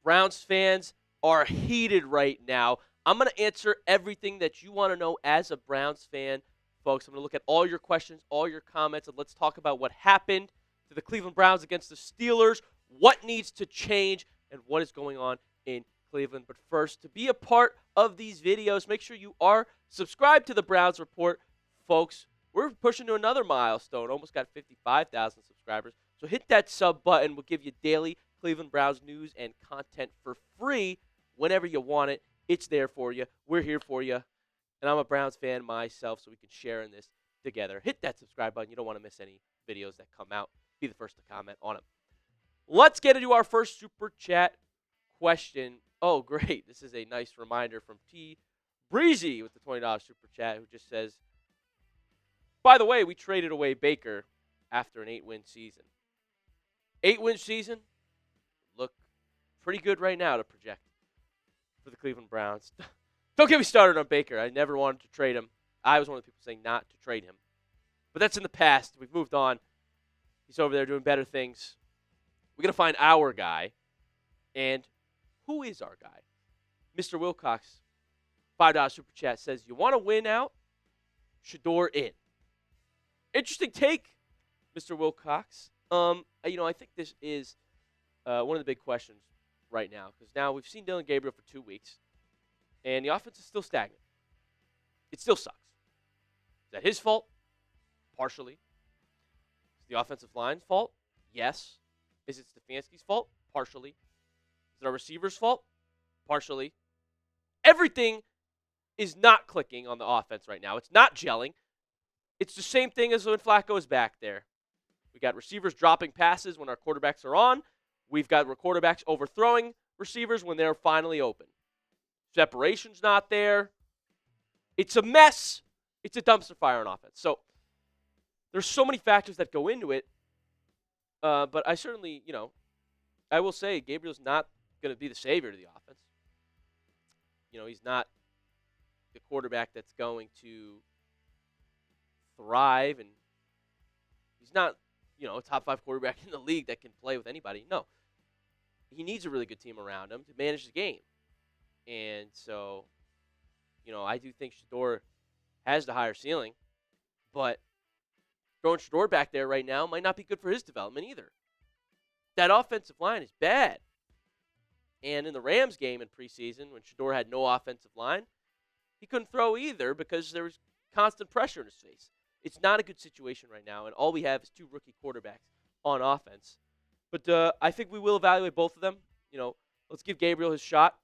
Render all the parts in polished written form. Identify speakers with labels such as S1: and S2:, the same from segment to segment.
S1: Browns fans are heated right now. I'm going to answer everything that you want to know as a Browns fan, folks. I'm going to look at all your questions, all your comments, and let's talk about what happened to the Cleveland Browns against the Steelers, what needs to change, and what is going on in Cleveland. But first, to be a part of these videos, make sure you are subscribed to the Browns Report, folks. We're pushing to another milestone, almost got 55,000 subscribers. So hit that sub button. We'll give you daily Cleveland Browns news and content for free whenever you want it. It's there for you. We're here for you. And I'm a Browns fan myself, so we can share in this together. Hit that subscribe button. You don't want to miss any videos that come out. Be the first to comment on them. Let's get into our first Super Chat question. Oh, great. This is a nice reminder from T. Breezy with the $20 Super Chat, who just says, by the way, we traded away Baker after an 8-win season. 8-win season? Look pretty good right now to project for the Cleveland Browns. Don't get me started on Baker. I never wanted to trade him. I was one of the people saying not to trade him. But that's in the past. We've moved on. He's over there doing better things. We're going to find our guy. And who is our guy? Mr. Wilcox, $5 Super Chat, says, you want to win out? Shedeur in. Interesting take, Mr. Wilcox. I think this is one of the big questions right now, because now we've seen Dillon Gabriel for 2 weeks, and the offense is still stagnant. It still sucks. Is that his fault? Partially. Is the offensive line's fault? Yes. Is it Stefanski's fault? Partially. Is it our receiver's fault? Partially. Everything is not clicking on the offense right now. It's not gelling. It's the same thing as when Flacco is back there. We got receivers dropping passes when our quarterbacks are on. We've got quarterbacks overthrowing receivers when they're finally open. Separation's not there. It's a mess. It's a dumpster fire on offense. So there's so many factors that go into it. But I certainly, I will say Gabriel's not going to be the savior to the offense. He's not the quarterback that's going to thrive, and he's not, a top 5 quarterback in the league that can play with anybody. No. He needs a really good team around him to manage the game. And so, I do think Shedeur has the higher ceiling, but throwing Shedeur back there right now might not be good for his development either. That offensive line is bad. And in the Rams game in preseason, when Shedeur had no offensive line, he couldn't throw either because there was constant pressure in his face. It's not a good situation right now, and all we have is 2 rookie quarterbacks on offense. But I think we will evaluate both of them. Let's give Gabriel his shot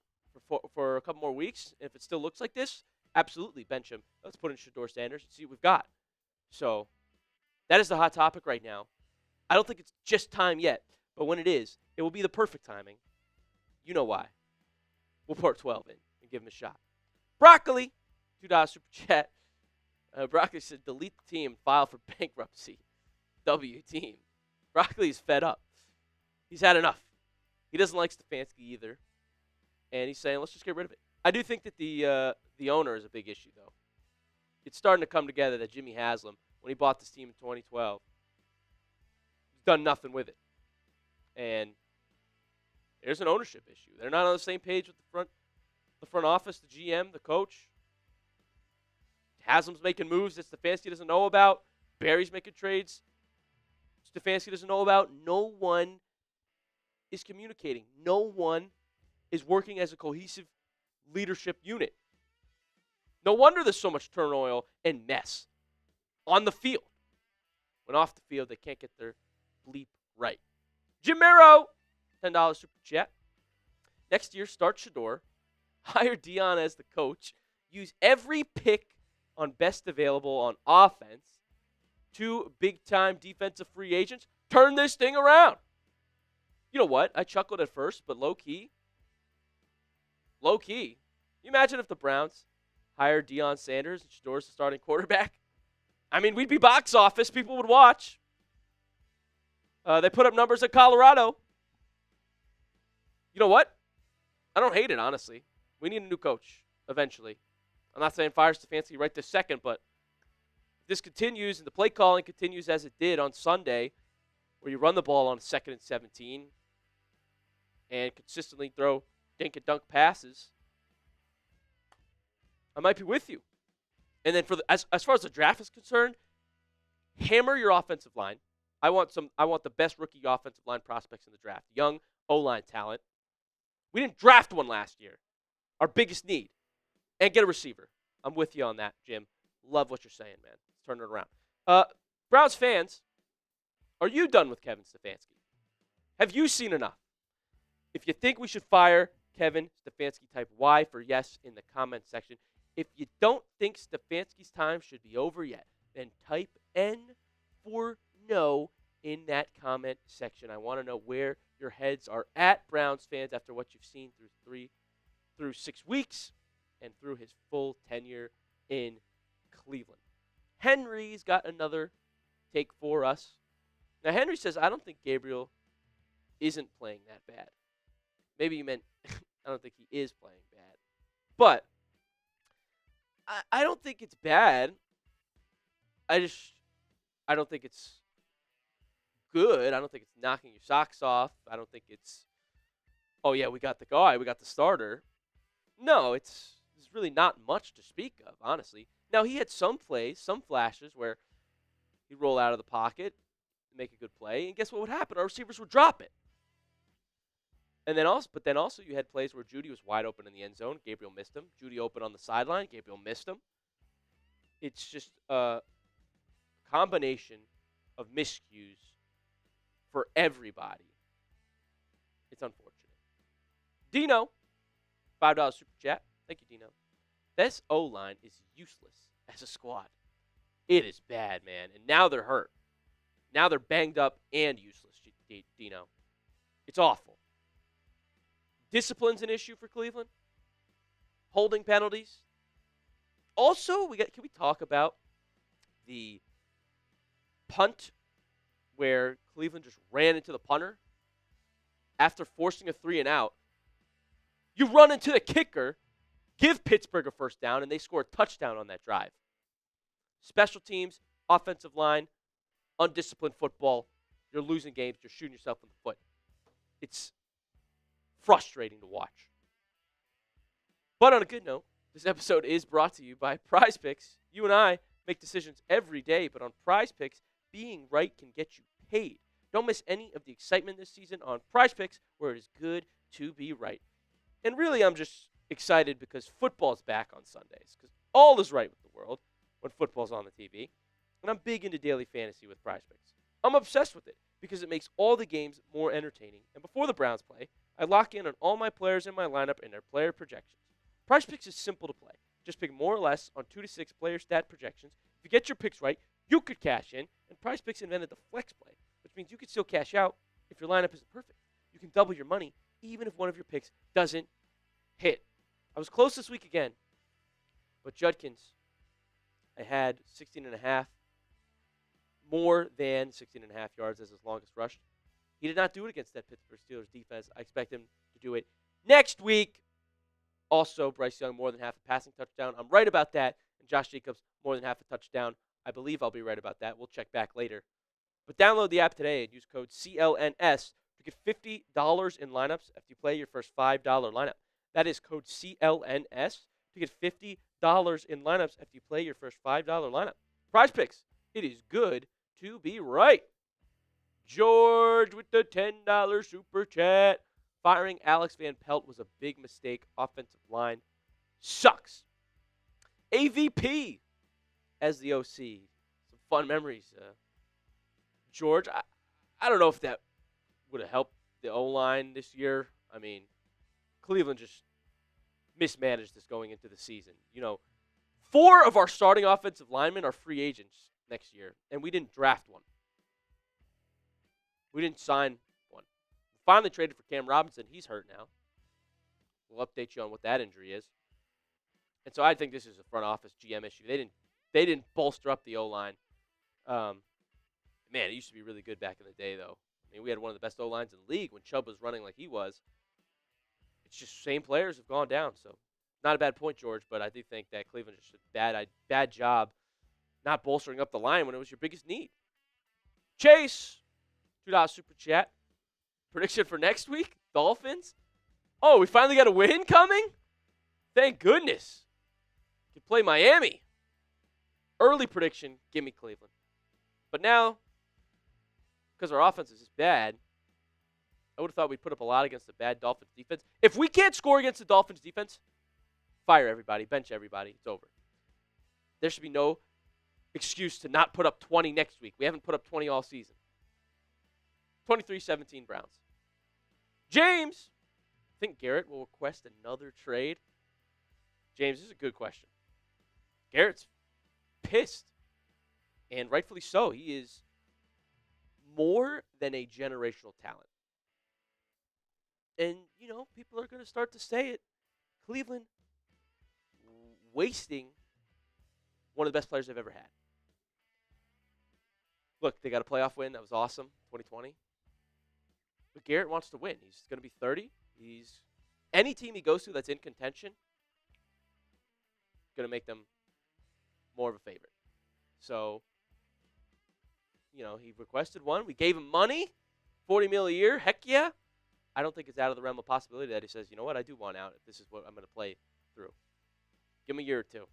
S1: for a couple more weeks. And if it still looks like this, absolutely bench him. Let's put in Shedeur Sanders and see what we've got. So that is the hot topic right now. I don't think it's just time yet, but when it is, it will be the perfect timing. You know why. We'll pour 12 in and give him a shot. Broccoli, $2 Super Chat. Broccoli said, delete the team, file for bankruptcy. W team. Broccoli's fed up. He's had enough. He doesn't like Stefanski either. And he's saying, let's just get rid of it. I do think that the owner is a big issue, though. It's starting to come together that Jimmy Haslam, when he bought this team in 2012, he's done nothing with it. And there's an ownership issue. They're not on the same page with the front office, the GM, the coach. Haslam's making moves that Stefanski doesn't know about. Barry's making trades Stefanski doesn't know about. No one is communicating. No one is working as a cohesive leadership unit. No wonder there's so much turmoil and mess on the field. When off the field, they can't get their bleep right. Jim Mero, $10 Super Chat. Next year, start Shedeur. Hire Deion as the coach. Use every pick on best available on offense. 2 big-time defensive free agents. Turn this thing around. You know what? I chuckled at first, but low-key. Can you imagine if the Browns hired Deion Sanders and Shedeur's the starting quarterback? I mean, we'd be box office. People would watch. They put up numbers at Colorado. You know what? I don't hate it, honestly. We need a new coach eventually. I'm not saying fire Stefanski right this second, but if this continues and the play calling continues as it did on Sunday, where you run the ball on 2nd and 17, and consistently throw dink-and-dunk passes, I might be with you. And then as far as the draft is concerned, hammer your offensive line. I want the best rookie offensive line prospects in the draft. Young O-line talent. We didn't draft one last year. Our biggest need. And get a receiver. I'm with you on that, Jim. Love what you're saying, man. Let's turn it around. Browns fans, are you done with Kevin Stefanski? Have you seen enough? If you think we should fire Kevin Stefanski, type Y for yes in the comment section. If you don't think Stefanski's time should be over yet, then type N for no in that comment section. I want to know where your heads are at, Browns fans, after what you've seen through 6 weeks and through his full tenure in Cleveland. Henry's got another take for us. Now, Henry says, I don't think Gabriel isn't playing that bad. Maybe you meant I don't think he is playing bad. But I don't think it's bad. I don't think it's good. I don't think it's knocking your socks off. I don't think it's, oh, yeah, we got the guy. We got the starter. No, there's really not much to speak of, honestly. Now, he had some plays, some flashes where he'd roll out of the pocket, make a good play, and guess what would happen? Our receivers would drop it. And then also you had plays where Judy was wide open in the end zone. Gabriel missed him. Judy open on the sideline. Gabriel missed him. It's just a combination of miscues for everybody. It's unfortunate. Dino, $5 super chat. Thank you, Dino. This O-line is useless as a squad. It is bad, man. And now they're hurt. Now they're banged up and useless, Dino. It's awful. Discipline's an issue for Cleveland. Holding penalties. Also, can we talk about the punt where Cleveland just ran into the punter after forcing a 3-and-out? You run into the kicker, give Pittsburgh a first down, and they score a touchdown on that drive. Special teams, offensive line, undisciplined football. You're losing games. You're shooting yourself in the foot. It's frustrating to watch. But on a good note, this episode is brought to you by PrizePicks. You and I make decisions every day, but on PrizePicks, being right can get you paid. Don't miss any of the excitement this season on PrizePicks, where it is good to be right. And really, I'm just excited because football's back on Sundays, because all is right with the world when football's on the TV. And I'm big into daily fantasy with PrizePicks. I'm obsessed with it because it makes all the games more entertaining. And before the Browns play, I lock in on all my players in my lineup and their player projections. PrizePicks is simple to play. Just pick more or less on 2 to 6 player stat projections. If you get your picks right, you could cash in. And PrizePicks invented the flex play, which means you could still cash out if your lineup isn't perfect. You can double your money even if one of your picks doesn't hit. I was close this week again, but Judkins, I had 16.5, more than 16.5 yards as his longest rush. He did not do it against that Pittsburgh Steelers defense. I expect him to do it next week. Also, Bryce Young, more than half a passing touchdown. I'm right about that. And Josh Jacobs, more than half a touchdown. I believe I'll be right about that. We'll check back later. But download the app today and use code CLNS to get $50 in lineups after you play your first $5 lineup. That is code CLNS to get $50 in lineups after you play your first $5 lineup. PrizePicks, it is good to be right. George with the $10 super chat. Firing Alex Van Pelt was a big mistake. Offensive line sucks. AVP as the OC. Some fun memories. George, I don't know if that would have helped the O-line this year. I mean, Cleveland just mismanaged this going into the season. 4 of our starting offensive linemen are free agents next year, and we didn't draft one. We didn't sign one. We finally traded for Cam Robinson. He's hurt now. We'll update you on what that injury is. And so I think this is a front office GM issue. They didn't bolster up the O-line. Man, it used to be really good back in the day, though. I mean, we had one of the best O-lines in the league when Chubb was running like he was. It's just same players have gone down. So not a bad point, George, but I do think that Cleveland just did a bad job not bolstering up the line when it was your biggest need. Chase, $2 super chat. Prediction for next week? Dolphins? Oh, we finally got a win coming? Thank goodness. Can play Miami. Early prediction, give me Cleveland. But now, because our offense is just bad, I would have thought we'd put up a lot against the bad Dolphins defense. If we can't score against the Dolphins defense, fire everybody, bench everybody. It's over. There should be no excuse to not put up 20 next week. We haven't put up 20 all season. 23-17 Browns. James, I think Garrett will request another trade. James, this is a good question. Garrett's pissed, and rightfully so. He is more than a generational talent. And, people are going to start to say it. Cleveland wasting one of the best players they've ever had. Look, they got a playoff win. That was awesome, 2020. But Garrett wants to win. He's going to be 30. Any team he goes to that's in contention, going to make them more of a favorite. So, he requested one. We gave him money, $40 million a year. Heck yeah. I don't think it's out of the realm of possibility that he says, you know what, I do want out if this is what I'm going to play through. Give him a year or two.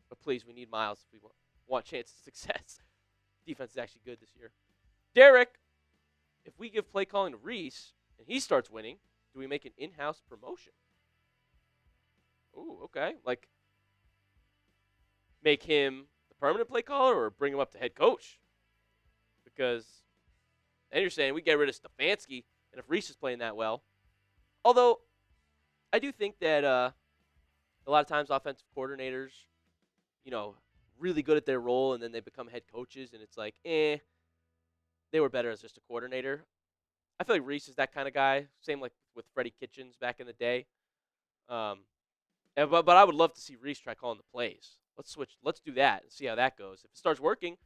S1: But please, we need Myles if we want chance of success. Defense is actually good this year. Derek, if we give play calling to Reese and he starts winning, do we make an in-house promotion? Ooh, okay. Like, make him the permanent play caller or bring him up to head coach? Because then you're saying we get rid of Stefanski, and if Reese is playing that well. Although, I do think that a lot of times offensive coordinators, really good at their role, and then they become head coaches, and it's like, they were better as just a coordinator. I feel like Reese is that kind of guy. Same like with Freddie Kitchens back in the day. But I would love to see Reese try calling the plays. Let's switch. Let's do that and see how that goes. If it starts working,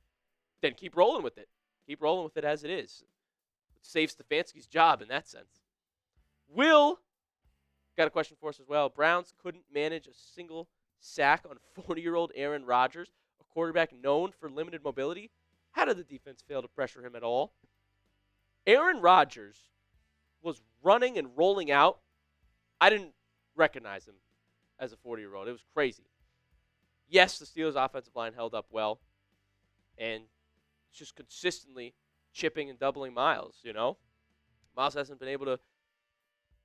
S1: then keep rolling with it. Keep rolling with it as it is. It saves Stefanski's job in that sense. Will got a question for us as well. Browns couldn't manage a single sack on 40-year-old Aaron Rodgers, a quarterback known for limited mobility. How did the defense fail to pressure him at all? Aaron Rodgers was running and rolling out. I didn't recognize him as a 40-year-old. It was crazy. Yes, the Steelers' offensive line held up well, and just consistently chipping and doubling Myles, Myles hasn't been able to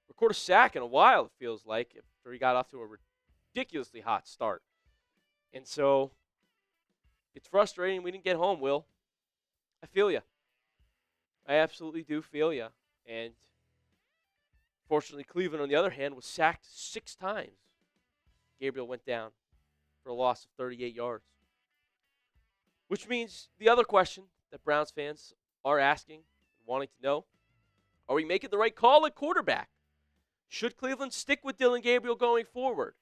S1: record a sack in a while, it feels like, after he got off to a ridiculously hot start. And so it's frustrating we didn't get home, Will. I feel you. I absolutely do feel you. And fortunately, Cleveland, on the other hand, was sacked 6 times. Gabriel went down for a loss of 38 yards. Which means the other question that Browns fans are asking, wanting to know, are we making the right call at quarterback? Should Cleveland stick with Dillon Gabriel going forward?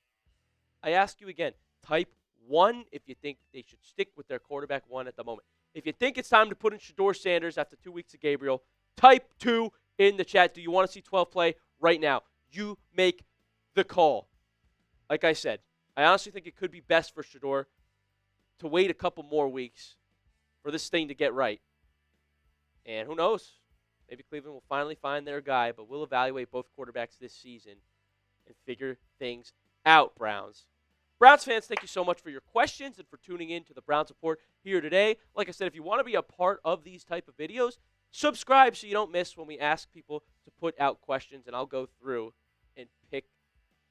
S1: I ask you again, type 1 if you think they should stick with their quarterback 1 at the moment. If you think it's time to put in Shedeur Sanders after 2 weeks of Gabriel, type 2 in the chat. Do you want to see 12 play right now? You make the call. Like I said, I honestly think it could be best for Shedeur to wait a couple more weeks for this thing to get right. And who knows? Maybe Cleveland will finally find their guy, but we'll evaluate both quarterbacks this season and figure things out, Browns. Browns fans, thank you so much for your questions and for tuning in to the Browns Report here today. Like I said, if you want to be a part of these type of videos, subscribe so you don't miss when we ask people to put out questions, and I'll go through and pick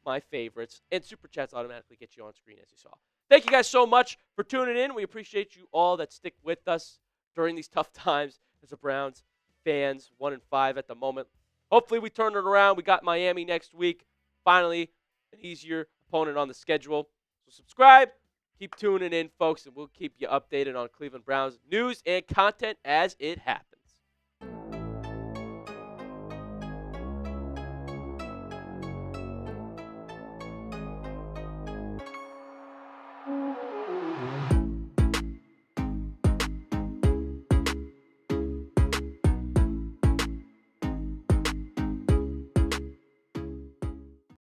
S1: my favorites. And Super Chats automatically get you on screen, as you saw. Thank you guys so much for tuning in. We appreciate you all that stick with us during these tough times as a Browns fans, 1-5 at the moment. Hopefully we turn it around. We got Miami next week. Finally, an easier opponent on the schedule. So subscribe. Keep tuning in, folks, and we'll keep you updated on Cleveland Browns news and content as it happens.